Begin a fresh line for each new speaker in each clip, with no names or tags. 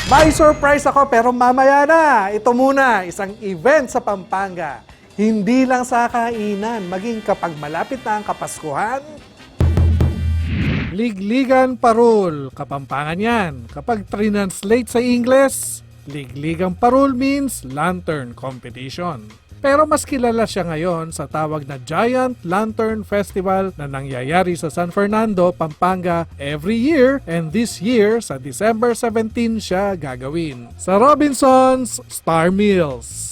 May surprise ako pero mamaya na. Ito muna, isang event sa Pampanga. Hindi lang sa kainan, maging kapag malapit na ang Kapaskuhan. Ligligan Parol, Kapampangan yan. Kapag translate sa English, Ligligan Parol means Lantern Competition. Pero mas kilala siya ngayon sa tawag na Giant Lantern Festival na nangyayari sa San Fernando, Pampanga every year, and this year sa December 17 siya gagawin sa Robinson's Star Mills.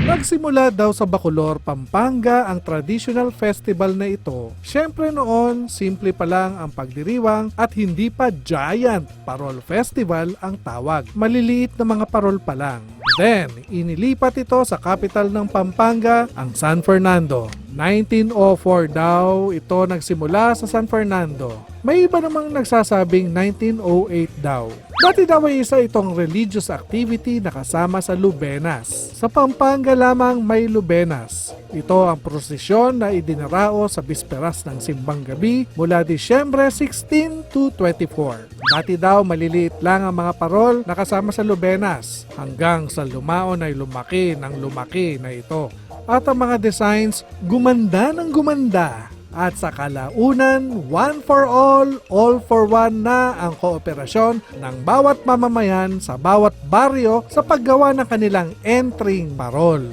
Nagsimula daw sa Bacolor, Pampanga ang traditional festival na ito. Siyempre noon, simple pa lang ang pagdiriwang at hindi pa Giant Parol Festival ang tawag. Maliliit na mga parol pa lang. Then, inilipat ito sa capital ng Pampanga, ang San Fernando. 1904 daw ito nagsimula sa San Fernando. May iba namang nagsasabing 1908 daw. Dati daw ay isa itong religious activity na kasama sa Lubenas. Sa Pampanga lamang may Lubenas. Ito ang prosesyon na idinarao sa bisperas ng simbang gabi mula Disyembre 16 to 24. Dati daw maliliit lang ang mga parol na kasama sa Lubenas hanggang sa lumaon ay lumaki ng lumaki na ito. At ang mga designs gumanda ng gumanda. At sa kalaunan, one for all for one na ang kooperasyon ng bawat mamamayan sa bawat baryo sa paggawa ng kanilang entering parol.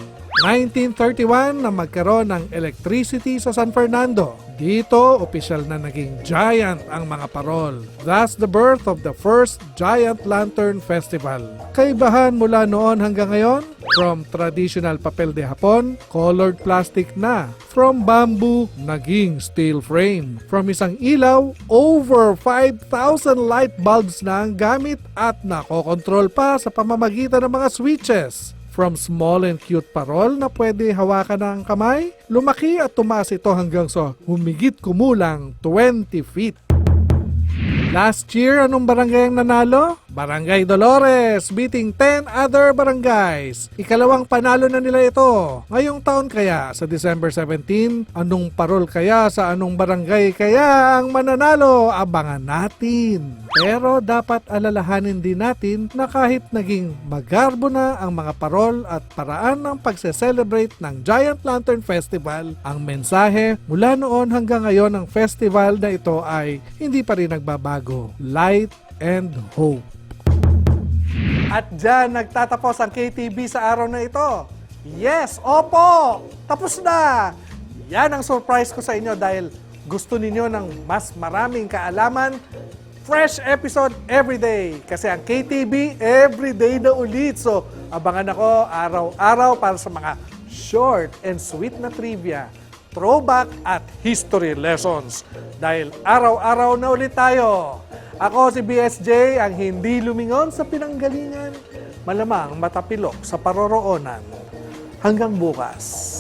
1931 na magkaroon ng electricity sa San Fernando. Dito, opisyal na naging giant ang mga parol. Thus the birth of the first Giant Lantern Festival. Kaibahan mula noon hanggang ngayon, from traditional papel de hapon, colored plastic na. From bamboo, naging steel frame. From isang ilaw, over 5,000 light bulbs na ang gamit at nakokontrol pa sa pamamagitan ng mga switches. From small and cute parol na pwede hawakan ng kamay, lumaki at tumaas ito hanggang sa humigit kumulang 20 feet. Last year, anong barangay ang nanalo? Barangay Dolores, beating 10 other barangays. Ikalawang panalo na nila ito. Ngayong taon kaya, sa December 17, anong parol kaya sa anong barangay kaya ang mananalo? Abangan natin. Pero dapat alalahanin din natin na kahit naging magarbo na ang mga parol at paraan ng pagse-celebrate ng Giant Lantern Festival, ang mensahe mula noon hanggang ngayon ng festival na ito ay hindi pa rin nagbabago. Light and hope. At dyan nagtatapos ang KTV sa araw na ito. Yes, opo, tapos na. Yan ang surprise ko sa inyo dahil gusto ninyo ng mas maraming kaalaman. Fresh episode everyday. Kasi ang KTV everyday na ulit. So, abangan ako araw-araw para sa mga short and sweet na trivia, throwback at history lessons. Dahil araw-araw na ulit tayo. Ako si BSJ, ang hindi lumingon sa pinanggalingan, malamang matapilok sa paroroonan. Hanggang bukas.